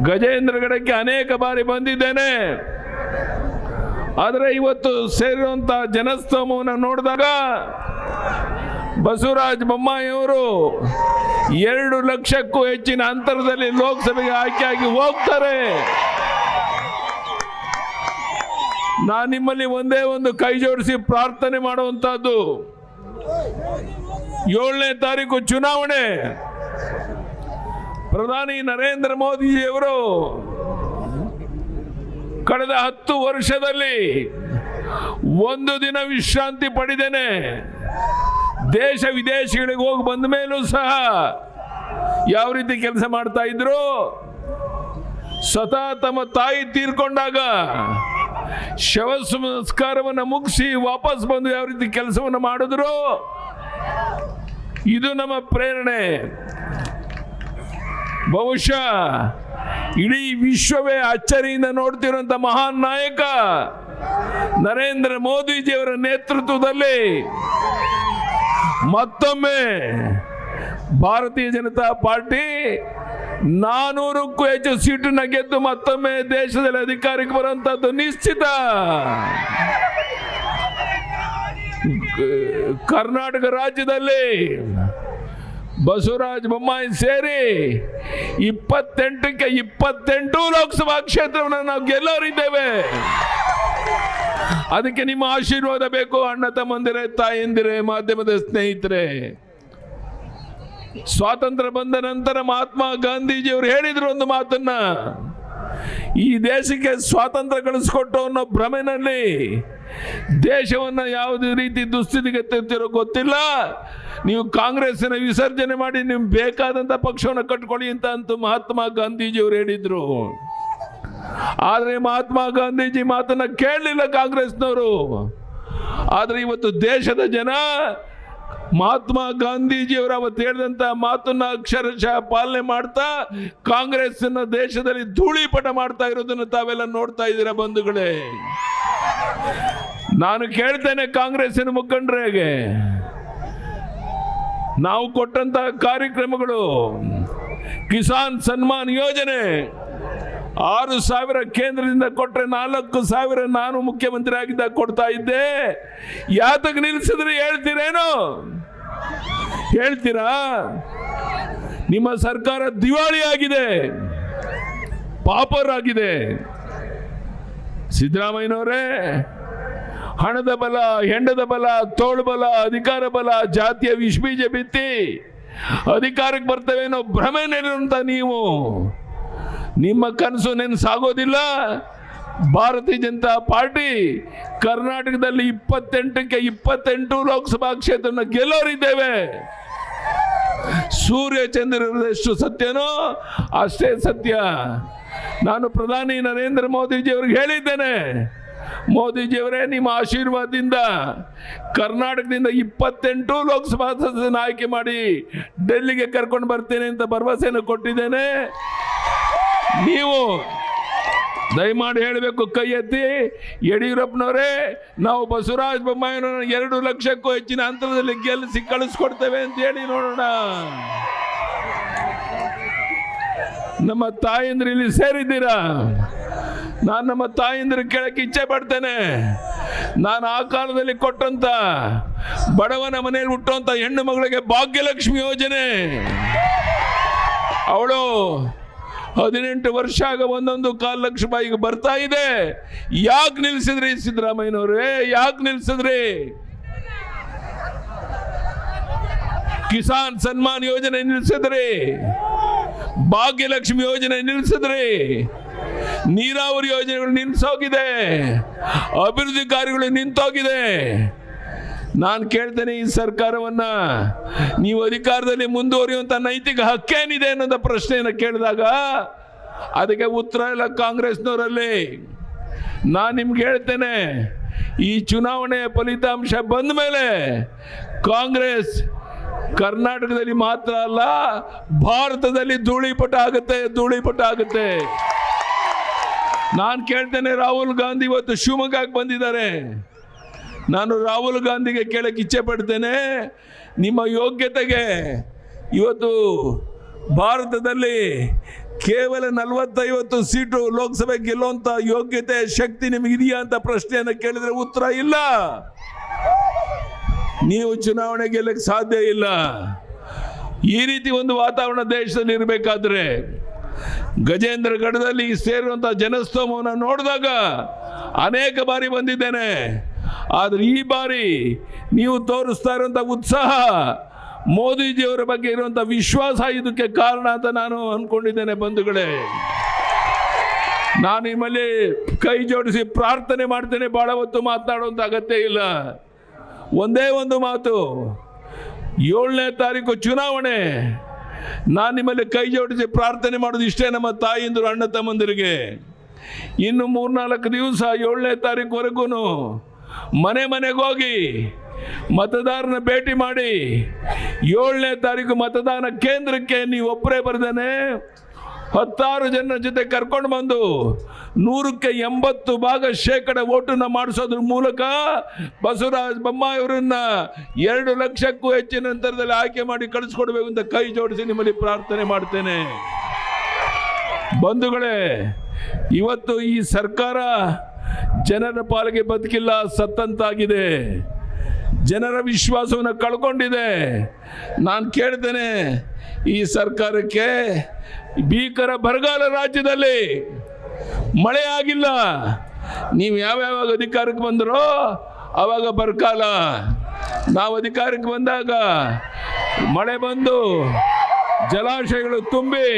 ಗಜೇಂದ್ರಗಡಕ್ಕೆ ಅನೇಕ ಬಾರಿ ಬಂದಿದ್ದೇನೆ. ಆದರೆ ಇವತ್ತು ಸೇರಿರುವಂಥ ಜನಸ್ತೋಮವನ್ನು ನೋಡಿದಾಗ ಬಸವರಾಜ ಬೊಮ್ಮಾಯಿಯವರು 2 ಲಕ್ಷಕ್ಕೂ ಹೆಚ್ಚಿನ ಅಂತರದಲ್ಲಿ ಲೋಕಸಭೆಗೆ ಆಯ್ಕೆಯಾಗಿ ಹೋಗ್ತಾರೆ. ನಾನು ನಿಮ್ಮಲ್ಲಿ ಒಂದೇ ಒಂದು ಕೈ ಜೋಡಿಸಿ ಪ್ರಾರ್ಥನೆ ಮಾಡುವಂತಹದ್ದು, 7ನೇ ತಾರೀಕು ಚುನಾವಣೆ. ಪ್ರಧಾನಿ ನರೇಂದ್ರ ಮೋದಿಜಿಯವರು ಕಳೆದ 10 ವರ್ಷದಲ್ಲಿ ಒಂದು ದಿನ ವಿಶ್ರಾಂತಿ ಪಡೆದೇನೆ ದೇಶ ವಿದೇಶಗಳಿಗೆ ಹೋಗಿ ಬಂದ ಮೇಲೂ ಸಹ ಯಾವ ರೀತಿ ಕೆಲಸ ಮಾಡ್ತಾ ಇದ್ರು, ಸ್ವತಃ ತಮ್ಮ ತಾಯಿ ತೀರ್ಕೊಂಡಾಗ ಶವ ಸಂಸ್ಕಾರವನ್ನು ಮುಗಿಸಿ ವಾಪಸ್ ಬಂದು ಯಾವ ರೀತಿ ಕೆಲಸವನ್ನು ಮಾಡಿದ್ರು, ಇದು ನಮ್ಮ ಪ್ರೇರಣೆ. ಬಹುಶಃ ಇಡೀ ವಿಶ್ವವೇ ಅಚ್ಚರಿಯಿಂದ ನೋಡ್ತಿರುವಂತ ಮಹಾನ್ ನಾಯಕ ನರೇಂದ್ರ ಮೋದಿಜಿಯವರ ನೇತೃತ್ವದಲ್ಲಿ ಮತ್ತೊಮ್ಮೆ ಭಾರತೀಯ ಜನತಾ ಪಾರ್ಟಿ 400ಕ್ಕೂ ಹೆಚ್ಚು ಸೀಟನ್ನ ಗೆದ್ದು ಮತ್ತೊಮ್ಮೆ ದೇಶದಲ್ಲಿ ಅಧಿಕಾರಕ್ಕೆ ಬರುವಂತದ್ದು ನಿಶ್ಚಿತ. ಕರ್ನಾಟಕ ರಾಜ್ಯದಲ್ಲಿ ಬಸವರಾಜ ಬೊಮ್ಮಾಯಿ ಸೇರಿ 28ಕ್ಕೆ 28 ಲೋಕಸಭಾ ಕ್ಷೇತ್ರವನ್ನು ನಾವು ಗೆಲ್ಲೋರಿದ್ದೇವೆ. ಅದಕ್ಕೆ ನಿಮ್ಮ ಆಶೀರ್ವಾದ ಬೇಕು ಅಣ್ಣ ತಮ್ಮಂದಿರೇ, ತಾಯಂದಿರೇ, ಮಾಧ್ಯಮದ ಸ್ನೇಹಿತರೆ. ಸ್ವಾತಂತ್ರ್ಯ ಬಂದ ನಂತರ ಮಹಾತ್ಮ ಗಾಂಧೀಜಿಯವರು ಹೇಳಿದ್ರು ಒಂದು ಮಾತನ್ನ, ಈ ದೇಶಕ್ಕೆ ಸ್ವಾತಂತ್ರ್ಯ ಕಳಿಸ್ಕೊಟ್ಟು ಅನ್ನೋ ಭ್ರಮೆನಲ್ಲಿ ದೇಶವನ್ನ ಯಾವುದೇ ರೀತಿ ದುಸ್ಥಿತಿಗೆ ತೆತ್ತಿರೋ ಗೊತ್ತಿಲ್ಲ, ನೀವು ಕಾಂಗ್ರೆಸ್ನ ವಿಸರ್ಜನೆ ಮಾಡಿ ನಿಮ್ಗೆ ಬೇಕಾದಂತ ಪಕ್ಷವನ್ನು ಕಟ್ಕೊಳ್ಳಿ ಅಂತ ಮಹಾತ್ಮ ಗಾಂಧೀಜಿಯವರು ಹೇಳಿದ್ರು. ಆದ್ರೆ ಮಹಾತ್ಮ ಗಾಂಧೀಜಿ ಮಾತನ್ನ ಕೇಳಲಿಲ್ಲ ಕಾಂಗ್ರೆಸ್ನವರು. ಆದ್ರೆ ಇವತ್ತು ದೇಶದ ಜನ ಮಹಾತ್ಮ ಗಾಂಧೀಜಿಯವರು ಅವತ್ತು ಹೇಳಿದಂತ ಮಾತನ್ನ ಅಕ್ಷರಶಃ ಪಾಲನೆ ಮಾಡ್ತಾ ಕಾಂಗ್ರೆಸ್ನ ದೇಶದಲ್ಲಿ ಧೂಳಿಪಟ ಮಾಡ್ತಾ ಇರೋದನ್ನು ತಾವೆಲ್ಲ ನೋಡ್ತಾ ಇದ್ದೀರಾ ಬಂಧುಗಳೇ. ನಾನು ಕೇಳ್ತೇನೆ ಕಾಂಗ್ರೆಸ್ಸಿನ ಮುಖಂಡರಿಗೆ, ನಾವು ಕೊಟ್ಟಂತ ಕಾರ್ಯಕ್ರಮಗಳು, ಕಿಸಾನ್ ಸನ್ಮಾನ್ ಯೋಜನೆ 6,000 ಕೇಂದ್ರದಿಂದ ಕೊಟ್ಟರೆ 4,000 ನಾನು ಮುಖ್ಯಮಂತ್ರಿ ಆಗಿದ್ದಾಗ ಕೊಡ್ತಾ ಇದ್ದೆ. ಯಾತಕ್ಕೆ ನಿಲ್ಲಿಸಿದ್ರೆ ಹೇಳ್ತೀರೇನು? ಹೇಳ್ತೀರಾ? ನಿಮ್ಮ ಸರ್ಕಾರ ದಿವಾಳಿ ಆಗಿದೆ, ಪಾಪರ್ ಆಗಿದೆ. ಸಿದ್ದರಾಮಯ್ಯನವರೇ, ಹಣದ ಬಲ, ಹೆಂಡದ ಬಲ, ತೋಳು ಬಲ, ಅಧಿಕಾರ ಬಲ, ಜಾತಿಯ ವಿಷಬೀಜ ಬಿತ್ತಿ ಅಧಿಕಾರಕ್ಕೆ ಬರ್ತೇವೆ ಅನ್ನೋ ಭ್ರಮೆ ನೆಲೆಯುವಂತ ನೀವು, ನಿಮ್ಮ ಕನಸು ನೆನಸಾಗೋದಿಲ್ಲ. ಭಾರತೀಯ ಜನತಾ ಪಾರ್ಟಿ ಕರ್ನಾಟಕದಲ್ಲಿ 28ಕ್ಕೆ 28 ಲೋಕಸಭಾ ಕ್ಷೇತ್ರವನ್ನು ಗೆಲ್ಲೋರಿದ್ದೇವೆ. ಸೂರ್ಯ ಚಂದ್ರರಷ್ಟು ಸತ್ಯನೋ ಅಷ್ಟೇ ಸತ್ಯ. ನಾನು ಪ್ರಧಾನಿ ನರೇಂದ್ರ ಮೋದಿಜಿಯವರಿಗೆ ಹೇಳಿದ್ದೇನೆ, ಮೋದಿಜಿಯವರೇ, ನಿಮ್ಮ ಆಶೀರ್ವಾದದಿಂದ ಕರ್ನಾಟಕದಿಂದ 28 ಲೋಕಸಭಾ ಸದಸ್ಯರನ್ನು ಆಯ್ಕೆ ಮಾಡಿ ಡೆಲ್ಲಿಗೆ ಕರ್ಕೊಂಡು ಬರ್ತೇನೆ ಅಂತ ಭರವಸೆಯನ್ನು ಕೊಟ್ಟಿದ್ದೇನೆ. ನೀವು ದಯಮಾಡಿ ಹೇಳಬೇಕು, ಕೈ ಎತ್ತಿ. ಯಡಿಯೂರಪ್ಪನವರೇ, ನಾವು ಬಸವರಾಜ ಬೊಮ್ಮಾಯಿಯವರನ್ನು 2 ಲಕ್ಷಕ್ಕೂ ಹೆಚ್ಚಿನ ಅಂತರದಲ್ಲಿ ಗೆಲ್ಲಿಸಿ ಕಳಿಸ್ಕೊಡ್ತೇವೆ ಅಂತ ಹೇಳಿ ನೋಡೋಣ. ನಮ್ಮ ತಾಯಂದ್ರು ಇಲ್ಲಿ ಸೇರಿದ್ದೀರಾ, ನಾನು ನಮ್ಮ ತಾಯಂದ್ರು ಕೇಳಕ್ಕೆ ಇಚ್ಛೆ ಪಡ್ತೇನೆ. ನಾನು ಆ ಕಾಲದಲ್ಲಿ ಕೊಟ್ಟಂತ ಬಡವನ ಮನೆಯಲ್ಲಿ ಹುಟ್ಟುವಂತ ಹೆಣ್ಣು ಮಗಳಿಗೆ ಭಾಗ್ಯಲಕ್ಷ್ಮಿ ಯೋಜನೆ, ಅವಳು 18 ವರ್ಷ ಆಗ 1.25 ಲಕ್ಷ ರೂಪಾಯಿಗೆ ಬರ್ತಾ ಇದೆ. ಯಾಕೆ ನಿಲ್ಸಿದ್ರಿ ಸಿದ್ದರಾಮಯ್ಯನವ್ರೆ? ಯಾಕೆ ನಿಲ್ಸಿದ್ರಿ? ಕಿಸಾನ್ ಸನ್ಮಾನ್ ಯೋಜನೆ ನಿಲ್ಸಿದ್ರಿ, ಭಾಗ್ಯಲಕ್ಷ್ಮಿ ಯೋಜನೆ ನಿಲ್ಸಿದ್ರಿ, ನೀರಾವರಿ ಯೋಜನೆಗಳು ನಿಲ್ಸೋಗಿದೆ, ಅಭಿವೃದ್ಧಿ ಕಾರ್ಯಗಳು ನಿಂತೋಗಿದೆ. ನಾನು ಕೇಳ್ತೇನೆ, ಈ ಸರ್ಕಾರವನ್ನ ನೀವು ಅಧಿಕಾರದಲ್ಲಿ ಮುಂದುವರಿಯುವಂತ ನೈತಿಕ ಹಕ್ಕೇನಿದೆ ಅನ್ನೋದ ಪ್ರಶ್ನೆಯನ್ನು ಕೇಳಿದಾಗ ಅದಕ್ಕೆ ಉತ್ತರ ಇಲ್ಲ ಕಾಂಗ್ರೆಸ್ನವರಲ್ಲಿ. ನಾನು ನಿಮ್ಗೆ ಹೇಳ್ತೇನೆ, ಈ ಚುನಾವಣೆಯ ಫಲಿತಾಂಶ ಬಂದ ಮೇಲೆ ಕಾಂಗ್ರೆಸ್ ಕರ್ನಾಟಕದಲ್ಲಿ ಮಾತ್ರ ಅಲ್ಲ, ಭಾರತದಲ್ಲಿ ಧೂಳಿಪಟ ಆಗುತ್ತೆ. ನಾನು ಕೇಳ್ತೇನೆ, ರಾಹುಲ್ ಗಾಂಧಿ ಇವತ್ತು ಶಿವಮೊಗ್ಗಕ್ಕೆ ಬಂದಿದ್ದಾರೆ. ನಾನು ರಾಹುಲ್ ಗಾಂಧಿಗೆ ಕೇಳಕ್ಕೆ ಇಚ್ಛೆ ಪಡ್ತೇನೆ, ನಿಮ್ಮ ಯೋಗ್ಯತೆಗೆ ಇವತ್ತು ಭಾರತದಲ್ಲಿ ಕೇವಲ 40-50 ಸೀಟು ಲೋಕಸಭೆ ಗೆಲ್ಲುವಂತ ಯೋಗ್ಯತೆ ಶಕ್ತಿ ನಿಮಗಿದೆಯಾ ಅಂತ ಪ್ರಶ್ನೆಯನ್ನು ಕೇಳಿದ್ರೆ ಉತ್ತರ ಇಲ್ಲ. ನೀವು ಚುನಾವಣೆ ಗೆಲ್ಲಕ್ಕೆ ಸಾಧ್ಯ ಇಲ್ಲ. ಈ ರೀತಿ ಒಂದು ವಾತಾವರಣ ದೇಶದಲ್ಲಿ ಇರಬೇಕಾದ್ರೆ ಗಜೇಂದ್ರಗಢದಲ್ಲಿ ಸೇರುವಂತಹ ಜನಸ್ತೋಮವನ್ನು ನೋಡಿದಾಗ ಅನೇಕ ಬಾರಿ ಬಂದಿದ್ದೇನೆ. ಆದರೆ ಈ ಬಾರಿ ನೀವು ತೋರಿಸ್ತಾ ಇರುವಂಥ ಉತ್ಸಾಹ, ಮೋದಿಜಿಯವರ ಬಗ್ಗೆ ಇರುವಂಥ ವಿಶ್ವಾಸ ಇದಕ್ಕೆ ಕಾರಣ ಅಂತ ನಾನು ಅಂದ್ಕೊಂಡಿದ್ದೇನೆ. ಬಂಧುಗಳೇ, ನಾನು ನಿಮ್ಮಲ್ಲಿ ಕೈ ಜೋಡಿಸಿ ಪ್ರಾರ್ಥನೆ ಮಾಡ್ತೇನೆ. ಭಾಳ ಹೊತ್ತು ಮಾತನಾಡುವಂಥ ಅಗತ್ಯ ಇಲ್ಲ. ಒಂದೇ ಒಂದು ಮಾತು, 7ನೇ ತಾರೀಕು ಚುನಾವಣೆ. ನಾನು ನಿಮ್ಮಲ್ಲಿ ಕೈ ಜೋಡಿಸಿ ಪ್ರಾರ್ಥನೆ ಮಾಡೋದು ಇಷ್ಟೇ, ನಮ್ಮ ತಾಯಿಂದರು ಅಣ್ಣ ತಮ್ಮಂದಿರಿಗೆ. ಇನ್ನು 3-4 ದಿವಸ 7ನೇ ತಾರೀಕುವರೆಗೂ ಮನೆ ಮನೆಗೆ ಹೋಗಿ ಮತದಾರನ ಭೇಟಿ ಮಾಡಿ 7ನೇ ತಾರೀಕು ಮತದಾನ ಕೇಂದ್ರಕ್ಕೆ ನೀವು ಒಬ್ಬರೇ ಬರ್ದೇನೆ 10 ಜನರ ಜೊತೆ ಕರ್ಕೊಂಡು ಬಂದು 100ಕ್ಕೆ 80% ಓಟನ್ನ ಮಾಡಿಸೋದ್ರ ಮೂಲಕ ಬಸವರಾಜ ಬೊಮ್ಮಾಯಿ ಅವರನ್ನ 2 ಲಕ್ಷಕ್ಕೂ ಹೆಚ್ಚಿನ ಅಂತರದಲ್ಲಿ ಆಯ್ಕೆ ಮಾಡಿ ಕಳಿಸ್ಕೊಡ್ಬೇಕು ಅಂತ ಕೈ ಜೋಡಿಸಿ ನಿಮ್ಮಲ್ಲಿ ಪ್ರಾರ್ಥನೆ ಮಾಡ್ತೇನೆ. ಬಂಧುಗಳೇ, ಇವತ್ತು ಈ ಸರ್ಕಾರ ಜನರ ಪಾಲಿಗೆ ಬದುಕಿಲ್ಲ, ಸತ್ತಂತಾಗಿದೆ. ಜನರ ವಿಶ್ವಾಸವನ್ನು ಕಳ್ಕೊಂಡಿದೆ. ನಾನು ಕೇಳ್ತೇನೆ, ಈ ಸರ್ಕಾರಕ್ಕೆ ಭೀಕರ ಬರಗಾಲ, ರಾಜ್ಯದಲ್ಲಿ ಮಳೆ ಆಗಿಲ್ಲ. ನೀವು ಯಾವ್ಯಾವಾಗ ಅಧಿಕಾರಕ್ಕೆ ಬಂದರೋ ಆವಾಗ ಬರಗಾಲ. ನಾವು ಅಧಿಕಾರಕ್ಕೆ ಬಂದಾಗ ಮಳೆ ಬಂದು ಜಲಾಶಯಗಳು ತುಂಬಿ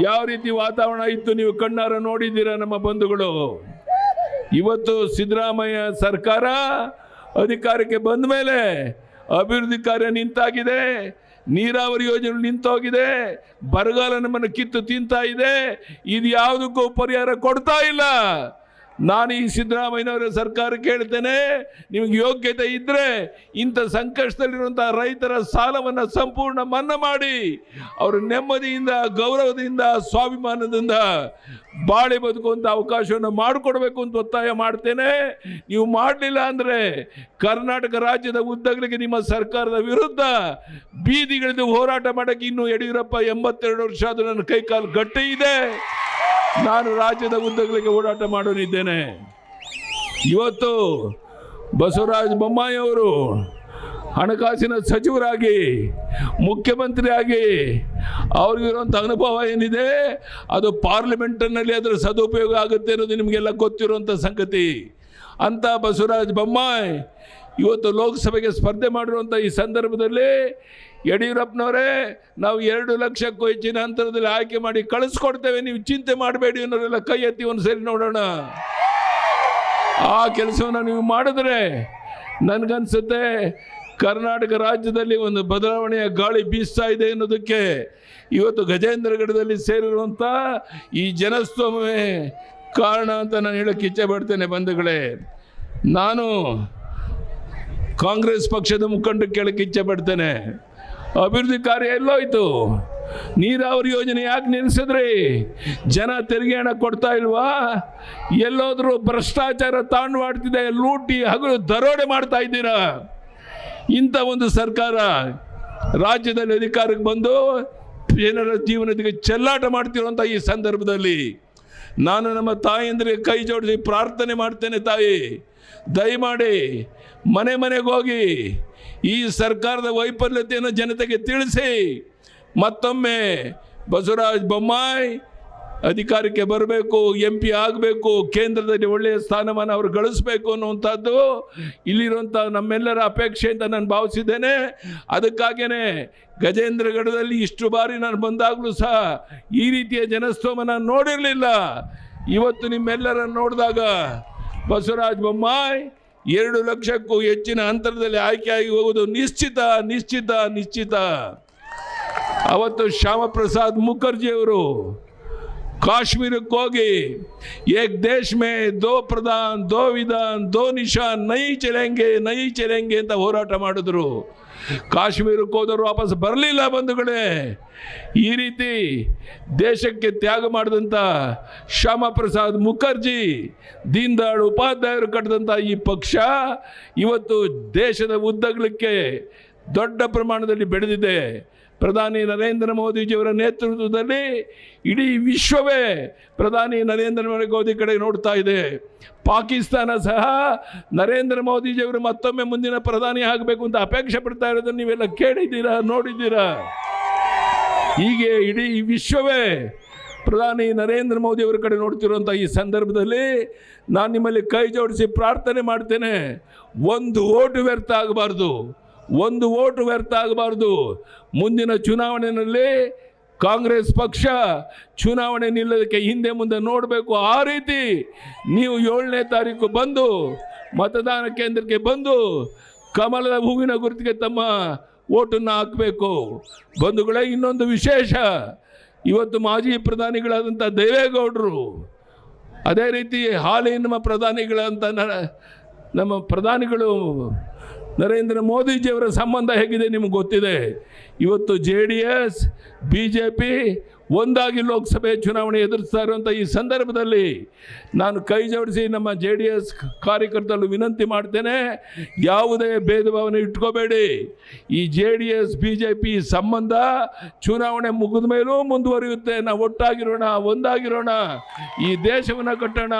ಯಾವ ರೀತಿ ವಾತಾವರಣ ಇತ್ತು ನೀವು ಕಣ್ಣಾರ ನೋಡಿದ್ದೀರಾ ನಮ್ಮ ಬಂಧುಗಳು. ಇವತ್ತು ಸಿದ್ದರಾಮಯ್ಯ ಸರ್ಕಾರ ಅಧಿಕಾರಕ್ಕೆ ಬಂದ ಮೇಲೆ ಅಭಿವೃದ್ಧಿ ಕಾರ್ಯ ನಿಂತಾಗಿದೆ, ನೀರಾವರಿ ಯೋಜನೆ ನಿಂತೋಗಿದೆ, ಬರಗಾಲ ನಮ್ಮನ್ನು ಕಿತ್ತು ತಿಂತಾ ಇದೆ. ಇದು ಯಾವುದಕ್ಕೂ ಪರಿಹಾರ ಕೊಡ್ತಾ ಇಲ್ಲ. ನಾನು ಈ ಸಿದ್ದರಾಮಯ್ಯನವರ ಸರ್ಕಾರ ಕೇಳ್ತೇನೆ, ನಿಮಗೆ ಯೋಗ್ಯತೆ ಇದ್ದರೆ ಇಂಥ ಸಂಕಷ್ಟದಲ್ಲಿರುವಂಥ ರೈತರ ಸಾಲವನ್ನು ಸಂಪೂರ್ಣ ಮನ್ನಾ ಮಾಡಿ ಅವರು ನೆಮ್ಮದಿಯಿಂದ, ಗೌರವದಿಂದ, ಸ್ವಾಭಿಮಾನದಿಂದ ಬಾಳೆ ಬದುಕುವಂಥ ಅವಕಾಶವನ್ನು ಮಾಡಿಕೊಡ್ಬೇಕು ಅಂತ ಒತ್ತಾಯ ಮಾಡ್ತೇನೆ. ನೀವು ಮಾಡಲಿಲ್ಲ ಅಂದರೆ ಕರ್ನಾಟಕ ರಾಜ್ಯದ ಉದ್ದಗಲಿಗೆ ನಿಮ್ಮ ಸರ್ಕಾರದ ವಿರುದ್ಧ ಬೀದಿಗಿಳಿದು ಹೋರಾಟ ಮಾಡೋಕ್ಕೆ ಇನ್ನೂ ಯಡಿಯೂರಪ್ಪ 82 ವರ್ಷ ಆದರೂ ನನ್ನ ಕೈಕಾಲು ಗಟ್ಟಿ ಇದೆ. ನಾನು ರಾಜ್ಯದ ಉದ್ದಗಲಿಗೆ ಓಡಾಟ ಮಾಡೋನಿದ್ದೇನೆ. ಇವತ್ತು ಬಸವರಾಜ ಬೊಮ್ಮಾಯಿ ಅವರು ಹಣಕಾಸಿನ ಸಚಿವರಾಗಿ, ಮುಖ್ಯಮಂತ್ರಿಯಾಗಿ ಅವ್ರಿಗಿರುವಂಥ ಅನುಭವ ಏನಿದೆ ಅದು ಪಾರ್ಲಿಮೆಂಟ್ನಲ್ಲಿ ಅದರ ಸದುಪಯೋಗ ಆಗುತ್ತೆ ಅನ್ನೋದು ನಿಮಗೆಲ್ಲ ಗೊತ್ತಿರುವಂಥ ಸಂಗತಿ. ಅಂತ ಬಸವರಾಜ ಬೊಮ್ಮಾಯಿ ಇವತ್ತು ಲೋಕಸಭೆಗೆ ಸ್ಪರ್ಧೆ ಮಾಡಿರುವಂಥ ಈ ಸಂದರ್ಭದಲ್ಲಿ ಯಡಿಯೂರಪ್ಪನವರೇ, ನಾವು 2 ಲಕ್ಷಕ್ಕೂ ಹೆಚ್ಚಿನ ಅಂತರದಲ್ಲಿ ಆಯ್ಕೆ ಮಾಡಿ ಕಳಿಸ್ಕೊಡ್ತೇವೆ, ನೀವು ಚಿಂತೆ ಮಾಡಬೇಡಿ ಅನ್ನೋರೆಲ್ಲ ಕೈ ಎತ್ತಿ ಒಂದು ಸರಿ ನೋಡೋಣ. ಆ ಕೆಲಸವನ್ನು ನೀವು ಮಾಡಿದ್ರೆ ನನಗನ್ಸುತ್ತೆ ಕರ್ನಾಟಕ ರಾಜ್ಯದಲ್ಲಿ ಒಂದು ಬದಲಾವಣೆಯ ಗಾಳಿ ಬೀಸ್ತಾ ಇದೆ ಅನ್ನೋದಕ್ಕೆ ಇವತ್ತು ಗಜೇಂದ್ರಗಢದಲ್ಲಿ ಸೇರಿರುವಂಥ ಈ ಜನಸ್ತೋಮವೇ ಕಾರಣ ಅಂತ ನಾನು ಹೇಳಕ್ಕೆ ಇಚ್ಛೆ ಪಡ್ತೇನೆ. ಬಂಧುಗಳೇ, ನಾನು ಕಾಂಗ್ರೆಸ್ ಪಕ್ಷದ ಮುಖಂಡ ಕೇಳಕ್ಕೆ ಇಚ್ಛೆ ಪಡ್ತೇನೆ, ಅಭಿವೃದ್ಧಿ ಕಾರ್ಯ ಎಲ್ಲೋಯ್ತು? ನೀರಾವರಿ ಯೋಜನೆ ಯಾಕೆ ನಿಲ್ಲಿಸಿದ್ರಿ? ಜನ ತೆರಿಗೆ ಹಣ ಕೊಡ್ತಾ ಇಲ್ವಾ? ಎಲ್ಲೋದ್ರೂ ಭ್ರಷ್ಟಾಚಾರ ತಾಂಡವಾಡ್ತಿದೆ, ಲೂಟಿ ಹಗಲು ದರೋಡೆ ಮಾಡ್ತಾ ಇದ್ದೀರಾ. ಇಂಥ ಒಂದು ಸರ್ಕಾರ ರಾಜ್ಯದಲ್ಲಿ ಅಧಿಕಾರಕ್ಕೆ ಬಂದು ಜನರ ಜೀವನಕ್ಕೆ ಚೆಲ್ಲಾಟ ಮಾಡ್ತಿರುವಂಥ ಈ ಸಂದರ್ಭದಲ್ಲಿ ನಾನು ನಮ್ಮ ತಾಯಂದ್ರಿಗೆ ಕೈ ಜೋಡಿಸಿ ಪ್ರಾರ್ಥನೆ ಮಾಡ್ತೇನೆ. ತಾಯಿ, ದಯಮಾಡಿ ಮನೆ ಮನೆಗೆ ಹೋಗಿ ಈ ಸರ್ಕಾರದ ವೈಫಲ್ಯತೆಯನ್ನು ಜನತೆಗೆ ತಿಳಿಸಿ ಮತ್ತೊಮ್ಮೆ ಬಸವರಾಜ ಬೊಮ್ಮಾಯಿ ಅಧಿಕಾರಕ್ಕೆ ಬರಬೇಕು, MP ಆಗಬೇಕು, ಕೇಂದ್ರದಲ್ಲಿ ಒಳ್ಳೆಯ ಸ್ಥಾನಮಾನ ಅವರು ಗಳಿಸಬೇಕು ಅನ್ನುವಂಥದ್ದು ಇಲ್ಲಿರುವಂಥ ನಮ್ಮೆಲ್ಲರ ಅಪೇಕ್ಷೆ ಅಂತ ನಾನು ಭಾವಿಸಿದ್ದೇನೆ. ಅದಕ್ಕಾಗೇ ಗಜೇಂದ್ರಗಢದಲ್ಲಿ ಇಷ್ಟು ಬಾರಿ ನಾನು ಬಂದಾಗಲೂ ಸಹ ಈ ರೀತಿಯ ಜನಸ್ತೋಮ ನಾನು ನೋಡಿರಲಿಲ್ಲ. ಇವತ್ತು ನಿಮ್ಮೆಲ್ಲರನ್ನು ನೋಡಿದಾಗ ಬಸವರಾಜ ಬೊಮ್ಮಾಯಿ 2 ಲಕ್ಷಕ್ಕೂ ಹೆಚ್ಚಿನ ಅಂತರದಲ್ಲಿ ಆಯ್ಕೆಯಾಗಿ ಹೋಗುವುದು ನಿಶ್ಚಿತ ನಿಶ್ಚಿತ ನಿಶ್ಚಿತ. ಅವತ್ತು ಶ್ಯಾಮ ಪ್ರಸಾದ್ ಮುಖರ್ಜಿಯವರು ಕಾಶ್ಮೀರಕ್ಕೆ ಹೋಗಿ ಏಕ್ ದೇಶ್ ಮೇ ದೋ ಪ್ರಧಾನ್ ದೋ ವಿಧಾನ್ ದೋ ನಿಶಾನ್ ನೈ ಚಲೆಂಗೆ ಅಂತ ಹೋರಾಟ ಮಾಡಿದ್ರು. ಕಾಶ್ಮೀರಕ್ಕೆ ಹೋದವರು ವಾಪಸ್ ಬರಲಿಲ್ಲ. ಬಂಧುಗಳೇ, ಈ ರೀತಿ ದೇಶಕ್ಕೆ ತ್ಯಾಗ ಮಾಡಿದಂಥ ಶ್ಯಾಮ ಪ್ರಸಾದ್ ಮುಖರ್ಜಿ, ದೀನ್ ದಯಾಳ್ ಉಪಾಧ್ಯಾಯರು ಕಟ್ಟಿದಂಥ ಈ ಪಕ್ಷ ಇವತ್ತು ದೇಶದ ಉದ್ದಗಲಕ್ಕೆ ದೊಡ್ಡ ಪ್ರಮಾಣದಲ್ಲಿ ಬೆಳೆದಿದೆ. ಪ್ರಧಾನಿ ನರೇಂದ್ರ ಮೋದಿಜಿಯವರ ನೇತೃತ್ವದಲ್ಲಿ ಇಡೀ ವಿಶ್ವವೇ ಪ್ರಧಾನಿ ನರೇಂದ್ರ ಮೋದಿ ಕಡೆ ನೋಡ್ತಾ ಇದೆ. ಪಾಕಿಸ್ತಾನ ಸಹ ನರೇಂದ್ರ ಮೋದಿಜಿಯವರು ಮತ್ತೊಮ್ಮೆ ಮುಂದಿನ ಪ್ರಧಾನಿ ಆಗಬೇಕು ಅಂತ ಅಪೇಕ್ಷೆ ಪಡ್ತಾ ಇರೋದನ್ನು ನೀವೆಲ್ಲ ಕೇಳಿದ್ದೀರಾ, ನೋಡಿದ್ದೀರಾ. ಹೀಗೆ ಇಡೀ ವಿಶ್ವವೇ ಪ್ರಧಾನಿ ನರೇಂದ್ರ ಮೋದಿಯವರ ಕಡೆ ನೋಡ್ತಿರುವಂಥ ಈ ಸಂದರ್ಭದಲ್ಲಿ ನಾನು ನಿಮ್ಮಲ್ಲಿ ಕೈ ಜೋಡಿಸಿ ಪ್ರಾರ್ಥನೆ ಮಾಡ್ತೇನೆ, ಒಂದು ಓಟು ವ್ಯರ್ಥ ಆಗಬಾರ್ದು, ಒಂದು ಓಟು ವ್ಯರ್ಥ ಆಗಬಾರ್ದು. ಮುಂದಿನ ಚುನಾವಣೆಯಲ್ಲಿ ಕಾಂಗ್ರೆಸ್ ಪಕ್ಷ ಚುನಾವಣೆ ನಿಲ್ಲೋದಕ್ಕೆ ಹಿಂದೆ ಮುಂದೆ ನೋಡಬೇಕು. ಆ ರೀತಿ ನೀವು 7ನೇ ತಾರೀಕು ಬಂದು ಮತದಾನ ಕೇಂದ್ರಕ್ಕೆ ಬಂದು ಕಮಲದ ಹೂವಿನ ಗುರುತಿಗೆ ತಮ್ಮ ಓಟನ್ನು ಹಾಕಬೇಕು. ಬಂಧುಗಳೇ, ಇನ್ನೊಂದು ವಿಶೇಷ, ಇವತ್ತು ಮಾಜಿ ಪ್ರಧಾನಿಗಳಾದಂಥ ದೇವೇಗೌಡರು, ಅದೇ ರೀತಿ ಹಾಲಿನ ಪ್ರಧಾನಿಗಳಂತ ನಮ್ಮ ಪ್ರಧಾನಿಗಳು ನರೇಂದ್ರ ಮೋದಿಜಿಯವರ ಸಂಬಂಧ ಹೇಗಿದೆ ನಿಮಗೆ ಗೊತ್ತಿದೆ. ಇವತ್ತು JDS BJP ಒಂದಾಗಿ ಲೋಕಸಭೆ ಚುನಾವಣೆ ಎದುರಿಸ್ತಾ ಇರುವಂಥ ಈ ಸಂದರ್ಭದಲ್ಲಿ ನಾನು ಕೈ ಜೋಡಿಸಿ ನಮ್ಮ JDS ಕಾರ್ಯಕರ್ತರು ವಿನಂತಿ ಮಾಡ್ತೇನೆ, ಯಾವುದೇ ಭೇದ ಭಾವನೆ ಇಟ್ಕೋಬೇಡಿ. ಈ JDS BJP ಸಂಬಂಧ ಚುನಾವಣೆ ಮುಗಿದ ಮೇಲೂ ಮುಂದುವರಿಯುತ್ತೆ. ನಾವು ಒಟ್ಟಾಗಿರೋಣ, ಒಂದಾಗಿರೋಣ, ಈ ದೇಶವನ್ನು ಕಟ್ಟೋಣ,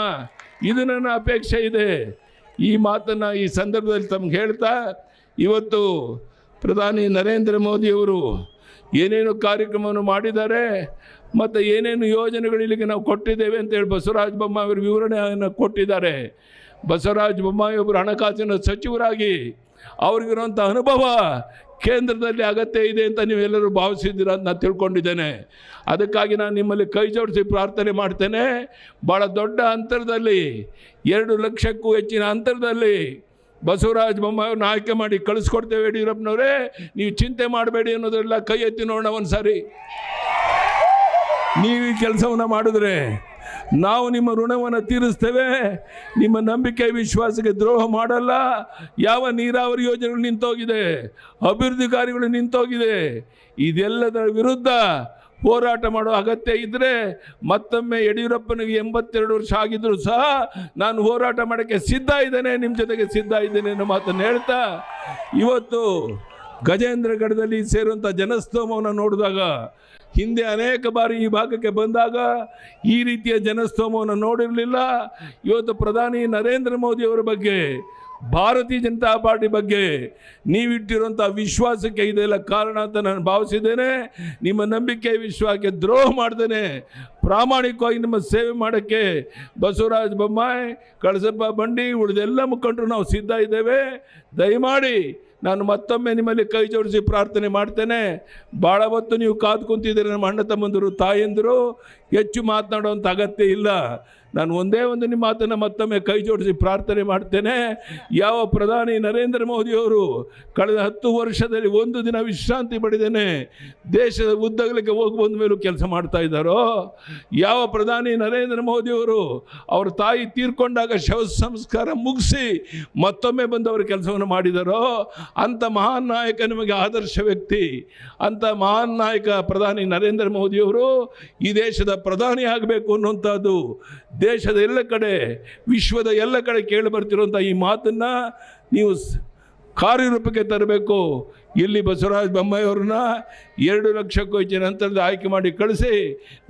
ಇದು ನನ್ನ ಅಪೇಕ್ಷೆ ಇದೆ. ಈ ಮಾತನ್ನು ಈ ಸಂದರ್ಭದಲ್ಲಿ ತಮ್ಗೆ ಹೇಳ್ತಾ, ಇವತ್ತು ಪ್ರಧಾನಿ ನರೇಂದ್ರ ಮೋದಿಯವರು ಏನೇನು ಕಾರ್ಯಕ್ರಮವನ್ನು ಮಾಡಿದ್ದಾರೆ ಮತ್ತು ಏನೇನು ಯೋಜನೆಗಳು ಇಲ್ಲಿಗೆ ನಾವು ಕೊಟ್ಟಿದ್ದೇವೆ ಅಂತೇಳಿ ಬಸವರಾಜ ಬೊಮ್ಮಾಯಿ ಅವರು ವಿವರಣೆಯನ್ನು ಕೊಟ್ಟಿದ್ದಾರೆ. ಬಸವರಾಜ ಬೊಮ್ಮಾಯಿ ಒಬ್ಬರು ಹಣಕಾಸಿನ ಸಚಿವರಾಗಿ ಅವ್ರಿಗಿರುವಂಥ ಅನುಭವ ಕೇಂದ್ರದಲ್ಲಿ ಅಗತ್ಯ ಇದೆ ಅಂತ ನೀವೆಲ್ಲರೂ ಭಾವಿಸಿದ್ದೀರ ಅಂತ ನಾನು ತಿಳ್ಕೊಂಡಿದ್ದೇನೆ. ಅದಕ್ಕಾಗಿ ನಾನು ನಿಮ್ಮಲ್ಲಿ ಕೈ ಜೋಡಿಸಿ ಪ್ರಾರ್ಥನೆ ಮಾಡ್ತೇನೆ, ಭಾಳ ದೊಡ್ಡ ಅಂತರದಲ್ಲಿ 2 ಲಕ್ಷಕ್ಕೂ ಹೆಚ್ಚಿನ ಅಂತರದಲ್ಲಿ ಬಸವರಾಜ ಬೊಮ್ಮಾಯಿಯವ್ರನ್ನ ಆಯ್ಕೆ ಮಾಡಿ ಕಳಿಸ್ಕೊಡ್ತೇವೆ. ಯಡಿಯೂರಪ್ಪನವರೇ, ನೀವು ಚಿಂತೆ ಮಾಡಬೇಡಿ ಅನ್ನೋದೆಲ್ಲ ಕೈ ಎತ್ತಿ ನೋಡೋಣ ಒಂದು ಸಾರಿ. ನೀವು ಈ ಕೆಲಸವನ್ನು ಮಾಡಿದ್ರೆ ನಾವು ನಿಮ್ಮ ಋಣವನ್ನು ತೀರಿಸ್ತೇವೆ. ನಿಮ್ಮ ನಂಬಿಕೆ ವಿಶ್ವಾಸಕ್ಕೆ ದ್ರೋಹ ಮಾಡಲ್ಲ. ಯಾವ ನೀರಾವರಿ ಯೋಜನೆಗಳು ನಿಂತೋಗಿದೆ, ಅಭಿವೃದ್ಧಿ ಕಾರ್ಯಗಳು ನಿಂತೋಗಿದೆ, ಇದೆಲ್ಲದರ ವಿರುದ್ಧ ಹೋರಾಟ ಮಾಡೋ ಅಗತ್ಯ ಇದ್ದರೆ ಮತ್ತೊಮ್ಮೆ ಯಡಿಯೂರಪ್ಪನಿಗೆ 82 ವರ್ಷ ಆಗಿದ್ದರೂ ಸಹ ನಾನು ಹೋರಾಟ ಮಾಡೋಕ್ಕೆ ಸಿದ್ಧ ಇದ್ದೇನೆ, ನಿಮ್ಮ ಜೊತೆಗೆ ಸಿದ್ಧ ಇದ್ದೇನೆ ಅನ್ನೋ ಮಾತನ್ನು ಹೇಳ್ತಾ, ಇವತ್ತು ಗಜೇಂದ್ರಗಢದಲ್ಲಿ ಸೇರುವಂಥ ಜನಸ್ತೋಮವನ್ನು ನೋಡಿದಾಗ, ಹಿಂದೆ ಅನೇಕ ಬಾರಿ ಈ ಭಾಗಕ್ಕೆ ಬಂದಾಗ ಈ ರೀತಿಯ ಜನಸ್ತೋಮವನ್ನು ನೋಡಿರಲಿಲ್ಲ. ಇವತ್ತು ಪ್ರಧಾನಿ ನರೇಂದ್ರ ಮೋದಿಯವರ ಬಗ್ಗೆ, ಭಾರತೀಯ ಜನತಾ ಪಾರ್ಟಿ ಬಗ್ಗೆ ನೀವಿಟ್ಟಿರುವಂಥ ವಿಶ್ವಾಸಕ್ಕೆ ಇದೆಲ್ಲ ಕಾರಣ ಅಂತ ನಾನು ಭಾವಿಸಿದ್ದೇನೆ. ನಿಮ್ಮ ನಂಬಿಕೆ ವಿಶ್ವಾಸಕ್ಕೆ ದ್ರೋಹ ಮಾಡ್ದೇನೆ ಪ್ರಾಮಾಣಿಕವಾಗಿ ನಿಮ್ಮ ಸೇವೆ ಮಾಡೋಕ್ಕೆ ಬಸವರಾಜ ಬೊಮ್ಮಾಯಿ, ಕಳಸಪ್ಪ ಬಂಡಿ, ಉಳಿದೆಲ್ಲ ಮುಖಂಡರು ನಾವು ಸಿದ್ಧ ಇದ್ದೇವೆ. ದಯಮಾಡಿ ನಾನು ಮತ್ತೊಮ್ಮೆ ನಿಮ್ಮಲ್ಲಿ ಕೈ ಜೋಡಿಸಿ ಪ್ರಾರ್ಥನೆ ಮಾಡ್ತೇನೆ. ಭಾಳ ಹೊತ್ತು ನೀವು ಕಾದು ಕುಂತಿದ್ದೀರಿ ನಮ್ಮ ಅಣ್ಣ ತಮ್ಮಂದರು, ತಾಯಂದರು, ಹೆಚ್ಚು ಮಾತನಾಡುವಂಥ ಅಗತ್ಯ ಇಲ್ಲ. ನಾನು ಒಂದೇ ಒಂದು ನಿಮ್ಮ ಮಾತನ್ನು ಮತ್ತೊಮ್ಮೆ ಕೈ ಜೋಡಿಸಿ ಪ್ರಾರ್ಥನೆ ಮಾಡ್ತೇನೆ. ಯಾವ ಪ್ರಧಾನಿ ನರೇಂದ್ರ ಮೋದಿಯವರು ಕಳೆದ 10 ವರ್ಷದಲ್ಲಿ ಒಂದು ದಿನ ವಿಶ್ರಾಂತಿ ಪಡೆದೇನೆ ದೇಶದ ಉದ್ದಗಲಕ್ಕೆ ಹೋಗಿ ಬಂದ ಮೇಲೂ ಕೆಲಸ ಮಾಡ್ತಾ ಇದ್ದಾರೋ, ಯಾವ ಪ್ರಧಾನಿ ನರೇಂದ್ರ ಮೋದಿಯವರು ಅವ್ರ ತಾಯಿ ತೀರ್ಕೊಂಡಾಗ ಶವ ಸಂಸ್ಕಾರ ಮುಗಿಸಿ ಮತ್ತೊಮ್ಮೆ ಬಂದವರು ಕೆಲಸವನ್ನು ಮಾಡಿದಾರೋ, ಅಂಥ ಮಹಾನ್ ನಾಯಕ, ನಿಮಗೆ ಆದರ್ಶ ವ್ಯಕ್ತಿ, ಅಂಥ ಮಹಾನ್ ನಾಯಕ ಪ್ರಧಾನಿ ನರೇಂದ್ರ ಮೋದಿಯವರು ಈ ದೇಶದ ಪ್ರಧಾನಿ ಆಗಬೇಕು ಅನ್ನುವಂಥದ್ದು ದೇಶದ ಎಲ್ಲ ಕಡೆ, ವಿಶ್ವದ ಎಲ್ಲ ಕಡೆ ಕೇಳಿ ಬರ್ತಿರುವಂಥ ಈ ಮಾತನ್ನು ನೀವು ಕಾರ್ಯರೂಪಕ್ಕೆ ತರಬೇಕು. ಇಲ್ಲಿ ಬಸವರಾಜ ಬೊಮ್ಮಾಯಿಯವ್ರನ್ನ 2 ಲಕ್ಷಕ್ಕೂ ಹೆಚ್ಚಿನ ಅಂತರದ ಆಯ್ಕೆ ಮಾಡಿ ಕಳಿಸಿ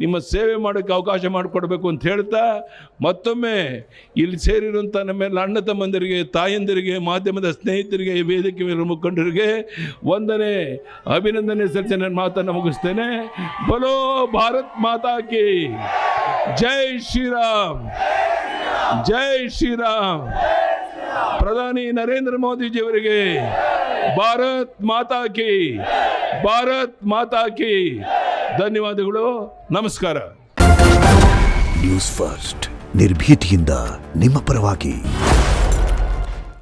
ನಿಮ್ಮ ಸೇವೆ ಮಾಡೋಕ್ಕೆ ಅವಕಾಶ ಮಾಡಿಕೊಡ್ಬೇಕು ಅಂತ ಹೇಳ್ತಾ, ಮತ್ತೊಮ್ಮೆ ಇಲ್ಲಿ ಸೇರಿರುವಂಥ ನಮ್ಮೆಲ್ಲ ಅಣ್ಣ ತಮ್ಮಂದರಿಗೆ, ತಾಯಂದಿರಿಗೆ, ಮಾಧ್ಯಮದ ಸ್ನೇಹಿತರಿಗೆ, ವೇದಿಕೆ ಮೇಲೆ ಮುಖಂಡರಿಗೆ ವಂದನೆ, ಅಭಿನಂದನೆ ಸಲ್ಲಿಸಿ ನನ್ನ ಮಾತನ್ನು ಮುಗಿಸ್ತೇನೆ. ಬೋಲೋ ಭಾರತ್ ಮಾತಾ ಕಿ ಜೈ ಶ್ರೀರಾಮ್, ಜೈ ಶ್ರೀರಾಮ್. ಪ್ರಧಾನಿ ನರೇಂದ್ರ ಮೋದಿಜಿಯವರಿಗೆ ಭಾರತ್ ಮಾತಾ ಕಿ, ಭಾರತ್ ಮಾತಾ ಕಿ. ಧನ್ಯವಾದಗಳು, ನಮಸ್ಕಾರ. ನ್ಯೂಸ್ ಫಸ್ಟ್, ನಿರ್ಭೀತಿಯಿಂದ ನಿಮ್ಮ ಪರವಾಗಿ.